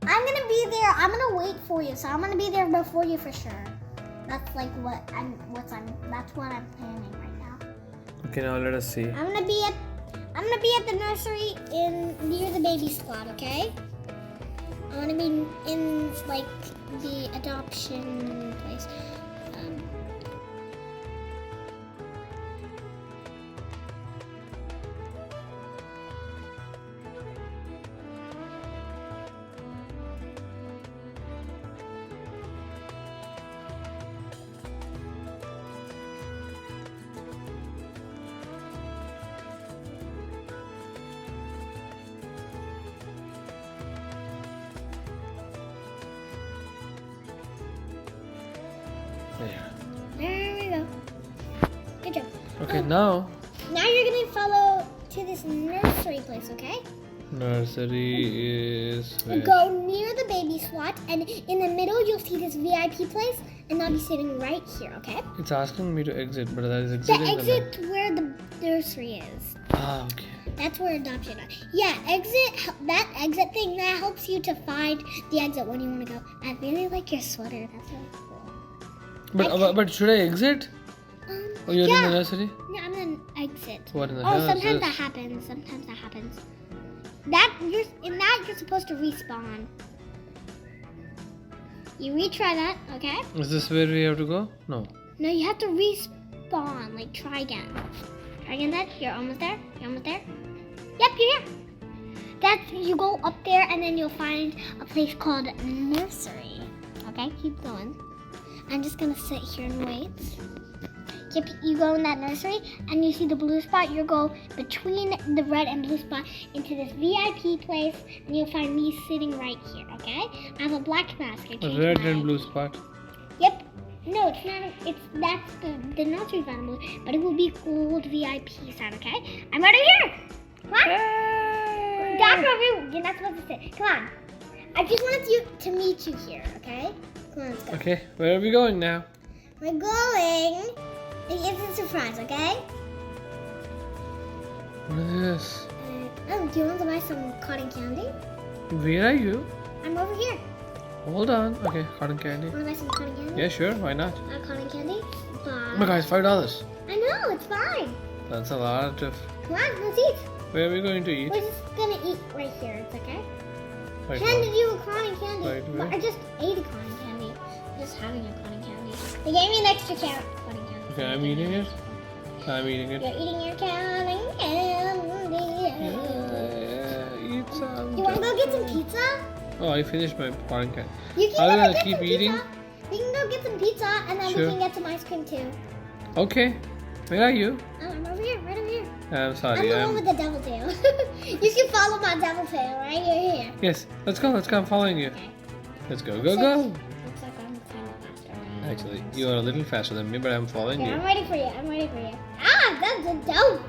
I'm gonna be there. I'm gonna wait for you, so I'm gonna be there before you for sure. That's like that's what I'm planning right now. Okay, now let us see. I'm gonna be at the nursery near the baby squad, okay? I wanna be in like the adoption place. There we go. Good job. Okay, now. Now you're gonna follow to this nursery place, okay? Nursery is where? Go near the baby SWAT, and in the middle you'll see this VIP place, and I'll be sitting right here, okay? It's asking me to exit, but that is The exiting. exit where the nursery is. Ah, okay. That's where adoption is. Yeah, that exit thing, that helps you to find the exit when you want to go. I really like your sweater. That's really cool. But should I exit? Oh, you're in the nursery? No, I'm gonna exit. What in the hell is sometimes this? that happens. Sometimes that happens. You're supposed to respawn. You retry that, okay? Is this where we have to go? No. No, you have to respawn. Like, try again. Try again then. You're almost there. You're almost there. Yep, you're here. You go up there and then you'll find a place called nursery. Okay, keep going. I'm just gonna sit here and wait. Yep, you go in that nursery and you see the blue spot. You go between the red and blue spot into this VIP place, and you'll find me sitting right here. Okay? I have a black mask. A red and blue spot. Yep. No, it's not. That's the nursery's not blue, but it will be gold VIP side. Okay? I'm right here. Come on. Hey. Doctor, you're not supposed to sit. Come on. I just wanted you to meet you here. Okay? Come on, let's go. Okay, where are we going now? We're going. It's a surprise, okay? What is this? Do you want to buy some cotton candy? Where are you? I'm over here. Hold on. Okay, cotton candy. Want to buy some cotton candy? Yeah, sure. Why not? Cotton candy? Oh my God, it's $5. I know, it's fine. That's a lot of. Come on, let's eat. Where are we going to eat? We're just gonna eat right here. It's okay. Right Handed now. you a cotton candy. Right But where? I just ate a cotton candy. Just having a cotton candy. They gave me an extra cotton candy. Okay, I'm eating it. I'm eating it. You're eating your cotton candy. Yeah, eat some. You want to go get some pizza? Oh, I finished my cotton candy. You can Are we go gonna get keep some eating? pizza. We can go get some pizza and then Sure. we can get some ice cream too. Okay, where are you? Oh, I'm over here, right over here. I'm I'm sorry. the one with the devil tail. You can follow my devil tail, right? You're here. Yes, let's go. Let's go. I'm following you. Okay. Let's go. Go, Looks go. like I'm kind of faster. Actually, you are a little faster than me, but I'm following Yeah, you. I'm ready for you. I'm ready for you. Ah, that's a dope.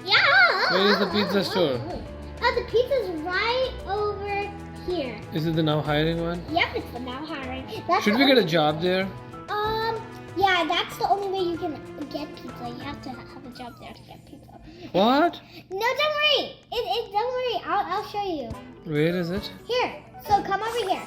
Yeah. Where is the pizza store? Oh, the pizza's right over here. Is it the now hiring one? Yep, it's the now hiring. That's Should the we get a only- job there? Yeah, that's the only way you can get pizza. You have to have a job there to get pizza. What? No, don't worry. Don't worry. I'll show you. Where is it? Here. So come over here.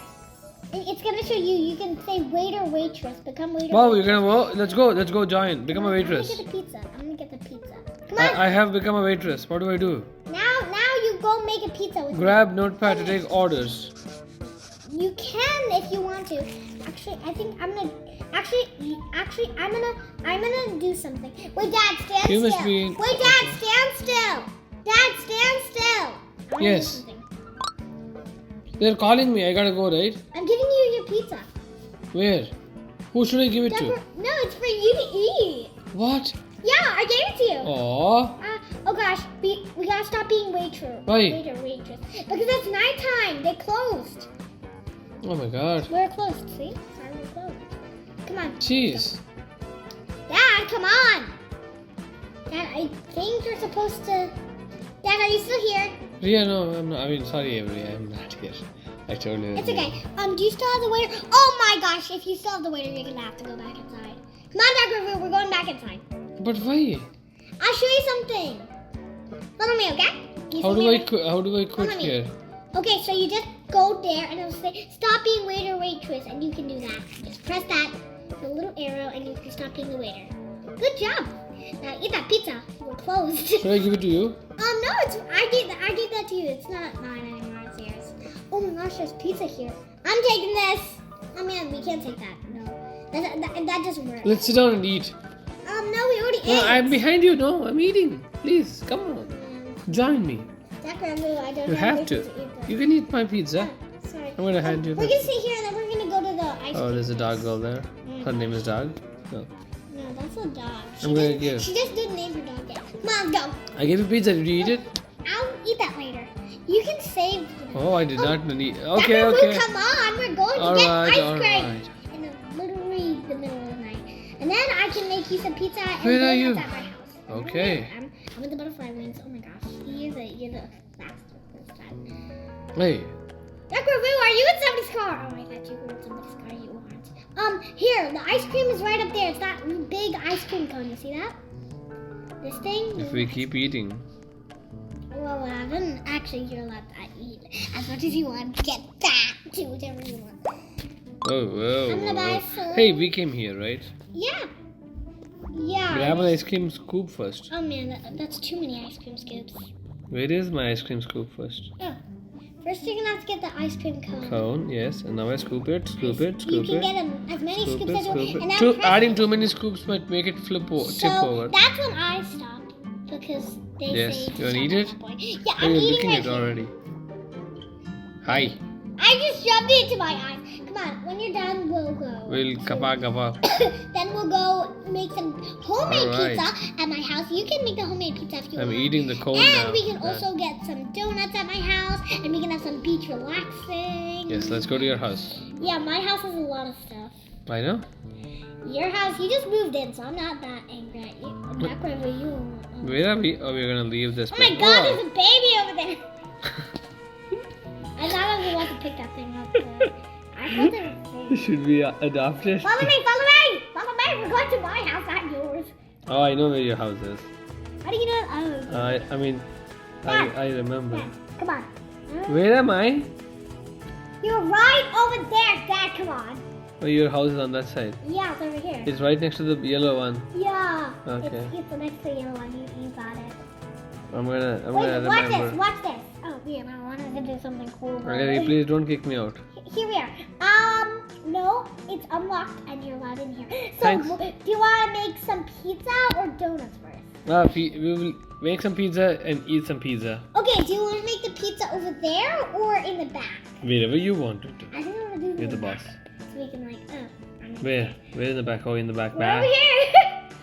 It's gonna show you. You can say waiter, waitress. Become waiter. Wow, waitress. you're gonna go. Let's go. Let's go join. Become a waitress. I'm gonna get the pizza. I'm gonna get the pizza. Come on. I have become a waitress. What do I do? Now you go make a pizza with me. Grab notepad to take orders. You can if you want to. Actually, I think I'm gonna. Actually, I'm gonna do something. Wait, Dad, stand You still. must be- Wait, Dad, stand still. Dad, stand still. I'm gonna Yes. do something. They're calling me. I gotta go, right? I'm giving you your pizza. Where? Who should I give it to? No, it's for you to eat. What? Yeah, I gave it to you. Aww. Oh gosh, we gotta stop being waitress. Why? Waitress. Because it's nighttime. They closed. Oh my God. We're closed. See? Sorry, we're closed. Come on. Jeez. Dad, come on. Dad, I think you're supposed to. Dad, are you still here? Rhea, no, I'm not. I mean, sorry, Avery. I'm not here. I told you. It's okay. Do you still have the waiter? Oh my gosh, if you still have the waiter, you're gonna have to go back inside. Come on, Dr. Roo, we're going back inside. But why? I'll show you something. Follow me, okay? You How see do me? I quit? How do I quit Follow me. here? Okay, so you just go there and it'll say stop being waiter waitress, and you can do that. Just press that, the little arrow, and you can stop being the waiter. Good job. Now eat that pizza. We're closed. Should I give it to you? No, I gave that to you. It's not mine anymore. It's yours. Oh my gosh, there's pizza here. I'm taking this. Oh man, we can't take that. No, that doesn't work. Let's sit down and eat. No, we already ate. No, I'm behind you. No, I'm eating. Please, come on. Join me. I don't You have to. You can eat my pizza. Sorry. I'm gonna hand you We're that. gonna sit here and then we're gonna go to the ice cream. Oh, there's a dog girl there. Her name is Dog. No. No, that's a dog. She just didn't name her dog yet. Come on, go. I gave you pizza. Did you eat it? I'll eat that later. You can save. Oh, I did not need. Dr. Okay, Wu, okay. come on, we're going to All get right, ice all cream. right. In literally the middle of the night. And then I can make you some pizza and Where are you? donuts at my house. Okay. I'm with the butterfly wings. Oh my gosh. You're the fastest this time. Hey. Dr. Wu, are you in somebody's car? Oh, I thought you were in somebody's car. You aren't. Here, the ice cream is right up there. It's that big ice cream cone. You see that? This thing? If we keep eating. Well, actually, you're allowed to eat as much as you want. Get that. Do whatever you want. Oh, whoa. I'm gonna buy some. Hey, we came here, right? Yeah. Yeah. Grab an ice cream scoop first. Oh man, that's too many ice cream scoops. Where is my ice cream scoop first? Oh. First, you're gonna have to get the ice cream cone. Cone, yes. And now I scoop it, scoop it, You scoop can it. get as many Scoop scoops it, as you want. scoop And it. now press Adding it. too many scoops might make it tip over. That's when I stopped because they Yes. say. You wanna eat it? Yeah, Oh, I'm you're eating licking right it here. already. Hi. I just shoved it into my eyes. Come on, when you're done, we'll go. We'll kapa. Then we'll go make some homemade Alright. pizza at my house. You can make the homemade pizza if you I'm want. eating the cone And now. we can also get some donuts at my house, and we can have some beach relaxing. Yes, let's go to your house. Yeah, my house has a lot of stuff. I know. Your house, you just moved in, so I'm not that angry at you. I'm not crying for you. Where are we? Oh, we're gonna leave this Oh my place. god, there's a baby over there. I thought I was about to pick that thing up. I thought there was a baby. Should we adopt it? Follow me, follow me! Follow me, we're going to my house, not yours. Oh, I know where your house is. How do you know? Oh. I remember. Yeah, come on. Where am I? You're right over there, Dad, come on. Oh, your house is on that side. Yeah, it's over here. It's right next to the yellow one. Yeah. Okay. It's the next to the yellow one. You got it. I'm gonna Wait, watch remember. this, watch this. Oh, weird. I wanted to do something cool. Okay, please don't kick me out. Here we are. No, it's unlocked and you're allowed in here. So, Thanks. do you want to make some pizza or donuts first? We will make some pizza and eat some pizza. Okay, do you want to make the pizza over there or in the back? Wherever you want it to. I think I want to do You're the the back. boss. So we can Where? Where in the back? Oh, in the back. We're over here.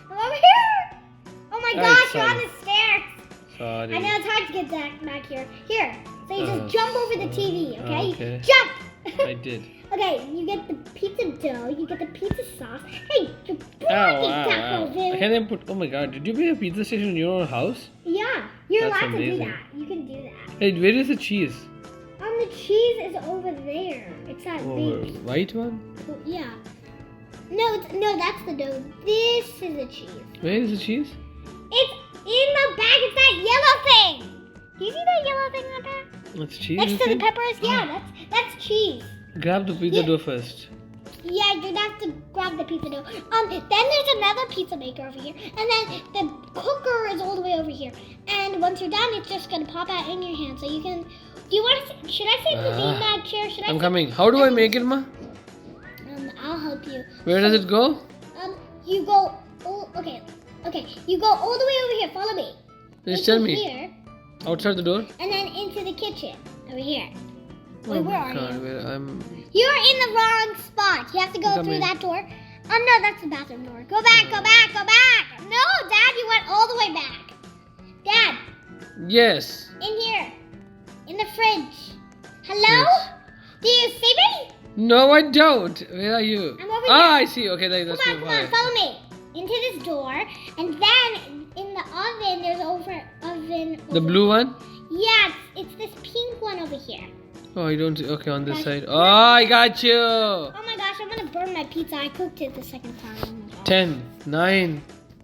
I'm over here. Oh my Oh, gosh, you're on sorry. the stairs. Sorry. I know it's hard to get back here. Here. So you just jump over the TV, okay? Okay. Jump! I did. Okay, you get the pizza dough, you get the pizza sauce. Hey, you're Ow. Can I put? Oh my god, did you make a pizza station in your own house? Yeah, you're That's allowed to do amazing. that. You can do that. Hey, where is the cheese? The cheese is over there. It's that Oh, big. white one? Yeah. No, that's the dough. This is the cheese. Where is the cheese? It's in the bag. It's that yellow thing. Do you see that yellow thing right there? That's cheese. Next you to the think? peppers? Yeah, that's cheese. Grab the pizza Yeah. dough first. Yeah, you're gonna have to grab the pizza dough. Then there's another pizza maker over here, and then the cooker is all the way over here. And once you're done, it's just gonna pop out in your hand, so you can. Do you want to? Should I sit in the beanbag chair? Should I? I'm coming. How do I make it, ma? I'll help you. Where does it go? You go. Oh, okay. You go all the way over here. Follow me. Just Into tell me. Here, Outside the door? and then into the kitchen over here. Oh Wait, my where are god, you? where I'm. You're in the wrong spot. You have to go Come through in. that door. Oh no, that's the bathroom door. Go back, go back, go back. No, Dad, you went all the way back. Dad, Yes. in here. In the fridge. Hello? Yes. Do you see me? No, I don't. Where are you? I'm over Ah, here. I see. Okay, that's Come on, follow me. Into this door. And then in the oven, there's oven. The blue one? Yeah, it's this pink one over here. Oh, I don't see. Okay, on this Guys, side. Oh, I got you. Oh my gosh, I'm gonna burn my pizza. I cooked it the second time. Oh my gosh. 10, 9,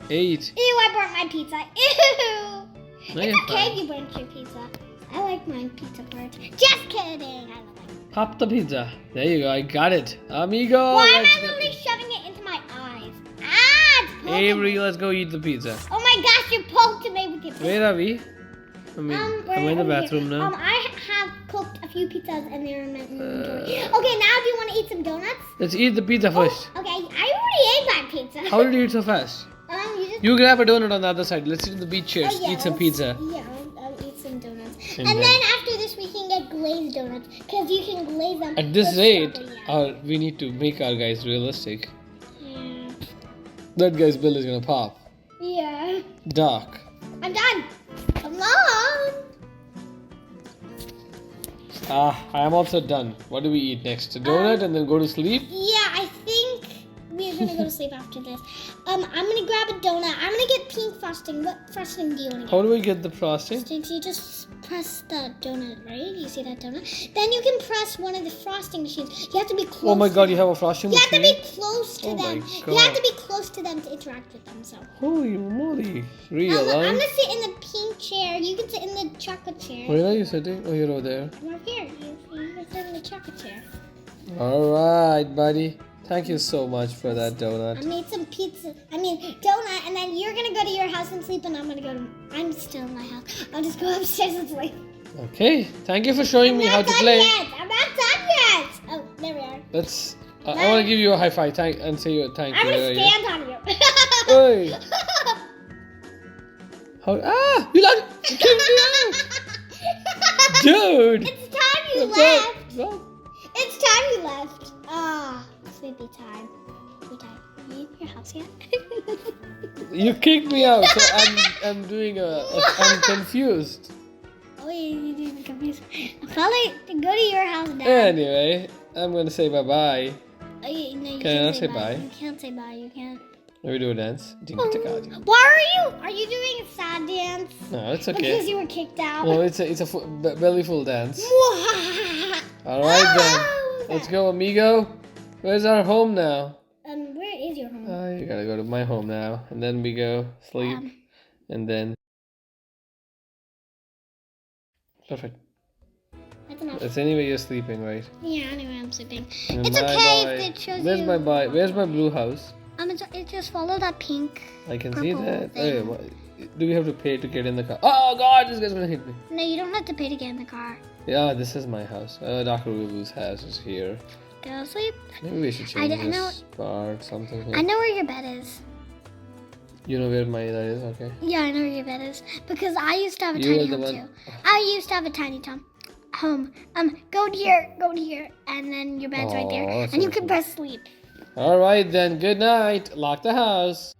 8. Ew, I burnt my pizza. Ew. No, It's you're okay fine. if you burnt your pizza. I like my pizza parts. Just kidding. I love it. Pop the pizza. There you go. I got it. Amigo. Why am let's I go. literally shoving it into my eyes? Ah, it's poking Avery, me. let's go eat the pizza. Oh my gosh, you poked me with your pizza. Where are we? I'm in the bathroom now. I have cooked a few pizzas and they're in my inventory. Okay, now do you want to eat some donuts? Let's eat the pizza first. Okay, I already ate my pizza. How did you eat so fast? You just... You grab a donut on the other side. Let's sit on the beach chairs. Oh, yeah, Eat some pizza. Yeah, I'll eat some donuts. And And then- then after this, we can get glazed donuts because you can glaze them. At this with rate, strawberry. we need to make our guys realistic. Yeah. That guy's bill is gonna pop. Yeah. Doc. I'm done. Come on. I'm also done. What do we eat next? A donut and then go to sleep? Yeah, I think we're gonna go to sleep after this. I'm gonna grab a donut. I'm gonna get pink frosting. What frosting do you want to How do we get the frosting? get? You just press the donut, right? You see that donut? Then you can press one of the frosting machines. You have to be close. Oh my god, to you them. have a frosting You have to machine? be close to Oh my them. God. You have to be close to them to interact with them. So. Holy moly. Real, I'm huh? gonna sit in the pink chair. You can sit in the chocolate chair. Where are you sitting? Oh, you're over there. I'm up here. You can sit in the chocolate chair. Alright, buddy. Thank you so much for that I donut. made some pizza. Donut, and then you're gonna go to your house and sleep, and I'm gonna go to. I'm still in my house. I'll just go upstairs and sleep. Okay, thank you for showing me how to play. I'm not done yet. Oh, there we are. Let's. I want to give you a high five and say you a thank you. I'm gonna Where are you? stand on you. Oi. How? You kicked me out! Dude! It's time you What's left. up? What? It's time you left. Ah, sleepy time. Sleepy time. Are you in your house yet? You kicked me out, so I'm doing I'm confused. Oh, you're doing confused. I'll probably go to your house now. Anyway, I'm gonna say bye bye. Oh, no, you Can I can't not say say bye. bye? You can't say bye. You can't. Let me do a dance. Why are you doing a sad dance? No, it's Because okay. you were kicked out. No, it's a belly full dance. All right then, let's go, amigo. Where's our home now? Where is your home? You gotta go to my home now, and then we go sleep, and then perfect. That's enough. It's anyway you're sleeping, right? Yeah, anyway, I'm sleeping. And It's okay if it shows Where's you. my bye? Where's my blue house? It just follow that pink. I can see Purple that. thing. Hey, do we have to pay to get in the car? Oh God, this guy's gonna hit me. No, you don't have to pay to get in the car. Yeah, this is my house. Dr. Lulu's house is here. Go to sleep. Maybe we should change I know- this part, something here. I know where your bed is. You know where my that is, okay? Yeah, I know where your bed is because I used to have a You tiny are the home one- too. I used to have a tiny home. Go to here, and then your bed's right there, Aw, that's and you so can cool. press sleep. All right then. Good night. Lock the house.